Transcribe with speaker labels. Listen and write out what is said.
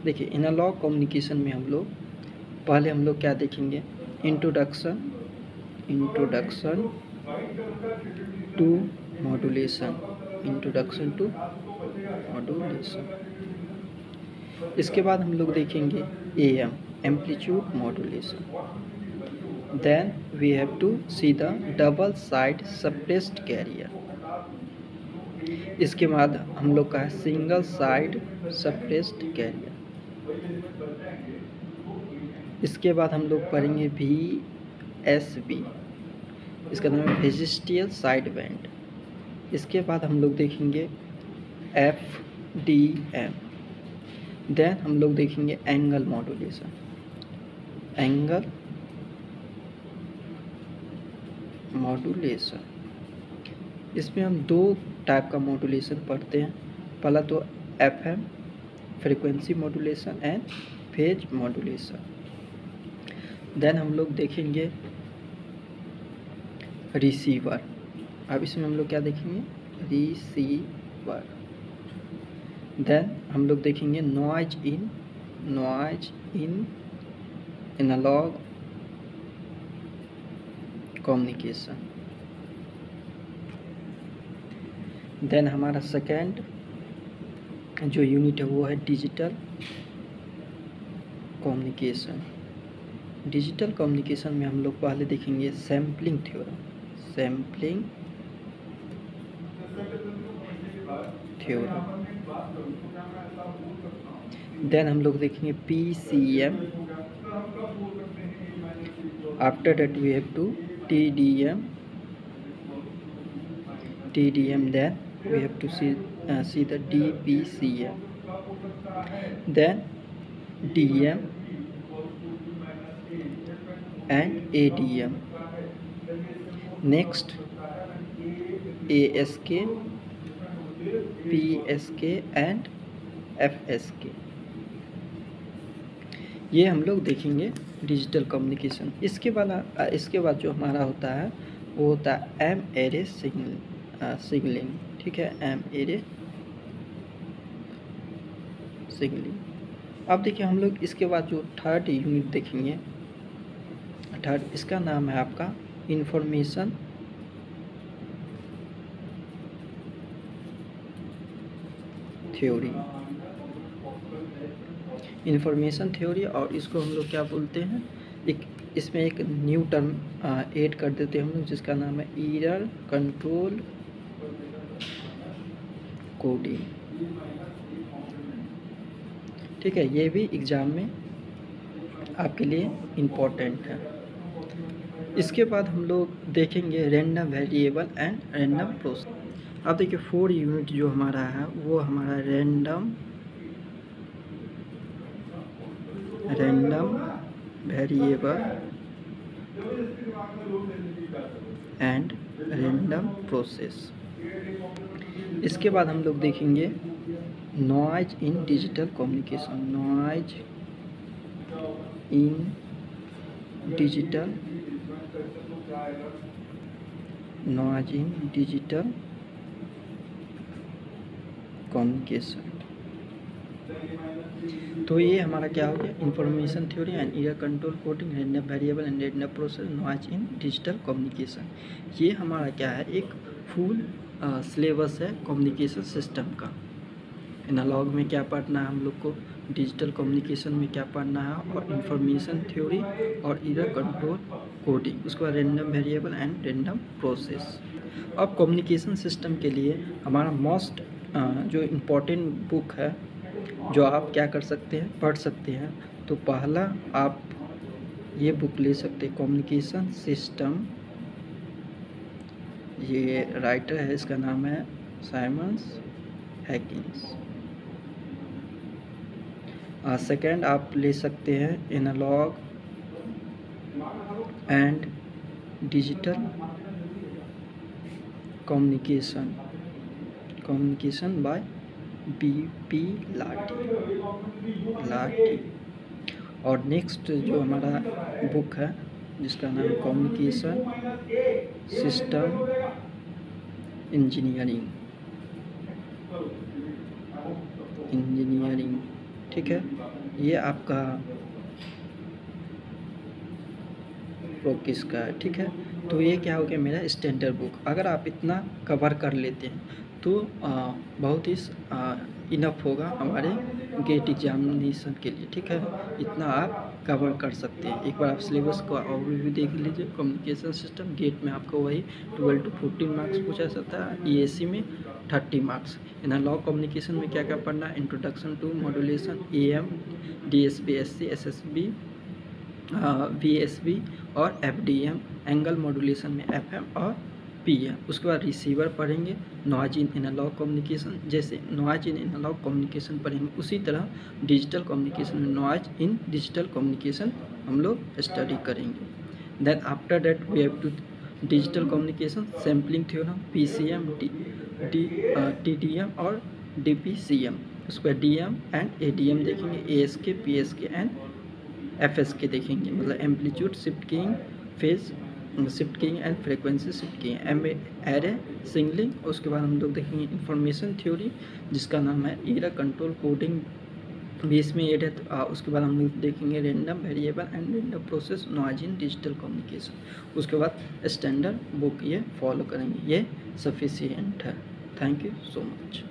Speaker 1: देखिए analogue communication में पहले हम लोग क्या देखेंगे, इंट्रोडक्शन टू मॉड्यूलेशन, इसके बाद हम लोग देखेंगे AM amplitude modulation. Then we have to see the double side suppressed carrier. इसके बाद हम लोग का है सिंगल साइड सप्रेस्ड कैरियर। इसके बाद हम लोग पढ़ेंगे VSB, इसका नाम है वेजिस्टियल साइड बैंड। इसके बाद हम लोग देखेंगे FDM। देन हम लोग देखेंगे एंगल मॉड्यूलेशन। इसमें हम दो टाइप का मॉड्यूलेशन पढ़ते हैं। पहला तो FM frequency modulation and phase modulation. Then हम लोग देखेंगे रिसीवर। अब इसमें हम लोग क्या देखेंगे, रिसीवर। देन हम लोग देखेंगे noise in analog communication. Then हमारा सेकेंड जो यूनिट है वो है डिजिटल कम्युनिकेशन। डिजिटल कम्युनिकेशन में हम लोग पहले देखेंगे सैम्पलिंग थ्योरम। देन हम लोग देखेंगे PCM। After that we have to TDM। Then we have to see the DPCM, then DM and ADM. Next ASK, PSK and FSK। ये हम लोग देखेंगे डिजिटल कम्युनिकेशन। इसके बाद जो हमारा होता है वो होता है M array सिग्नलिंग। ठीक है, M array सिग्नलिंग। अब देखिए हम लोग इसके बाद जो थर्ड यूनिट देखेंगे, इसका नाम है आपका इंफॉर्मेशन थ्योरी। और इसको हम लोग क्या बोलते हैं, इसमें एक न्यू टर्म ऐड कर देते हैं हम लोग, जिसका नाम है एरर कंट्रोल कोडिंग। ठीक है, ये भी एग्जाम में आपके लिए इम्पोर्टेंट है। इसके बाद हम लोग देखेंगे random variable and random process. अब देखिए 4 यूनिट जो हमारा है वो हमारा random variable and random process. इसके बाद हम लोग देखेंगे noise in digital communication. Noise in digital communication. तो ये हमारा क्या हो गया, information theory and error control coding, random variable and random process, noise in digital communication. ये हमारा क्या है, एक फुल सिलेबस है कम्युनिकेशन सिस्टम का। एनालॉग में क्या पढ़ना है हम लोग को, डिजिटल कम्युनिकेशन में क्या पढ़ना है, और इंफॉर्मेशन थ्योरी और एरर कंट्रोल कोडिंग, उसके बाद random variable and random process. अब कम्युनिकेशन सिस्टम के लिए हमारा मोस्ट जो इम्पोर्टेंट बुक है जो आप क्या कर सकते हैं, पढ़ सकते हैं, तो पहला आप ये बुक ले सकते हैं, कम्युनिकेशन सिस्टम। ये राइटर है, इसका नाम है साइमन्स हैकिंस। सेकेंड आप ले सकते हैं analog and digital communication by BP Lathi. और नेक्स्ट जो हमारा बुक है जिसका नाम है कम्युनिकेशन सिस्टम इंजीनियरिंग। ठीक है, ये आपका प्रोकिस का है। ठीक है, तो ये क्या हो गया मेरा स्टैंडर्ड बुक। अगर आप इतना कवर कर लेते हैं तो बहुत ही इनफ होगा हमारे गेट एग्जामिनेशन के लिए। ठीक है, इतना आप कवर कर सकते हैं। एक बार आप सिलेबस को ओवरव्यू देख लीजिए। कम्युनिकेशन सिस्टम गेट में आपको वही 12 to 14 मार्क्स पूछा जाता है, EAC में 30 मार्क्स। एनालॉग कम्युनिकेशन में क्या क्या पढ़ना है, introduction to modulation, AM, DSP, SC, SSB, VSB और FDM, एंगल मॉड्यूलेशन में FM और PM। उसके बाद रिसीवर पढ़ेंगे, नॉइज इन एनालॉग कम्युनिकेशन। जैसे नॉइज इन एनालॉग कम्युनिकेशन पढ़ेंगे उसी तरह डिजिटल कम्युनिकेशन में नॉइज इन डिजिटल कम्युनिकेशन हम लोग स्टडी करेंगे। Then after that we have to digital communication, sampling theorem, PCM, TDM और DPCM। उसके बाद DM एंड ADM देखेंगे, ASK, PSK एंड FSK देखेंगे, मतलब amplitude shift keying, phase shift keying and frequency shift keying, array singling. उसके बाद हम लोग देखेंगे इंफॉर्मेशन थ्योरी जिसका नाम है एरर कंट्रोल कोडिंग भी इसमें एड है। उसके बाद हम लोग देखेंगे random variable and random process, noise in digital communication. उसके बाद स्टैंडर्ड बुक ये फॉलो करेंगे। ये सफिशिएंट है। Thank you so much.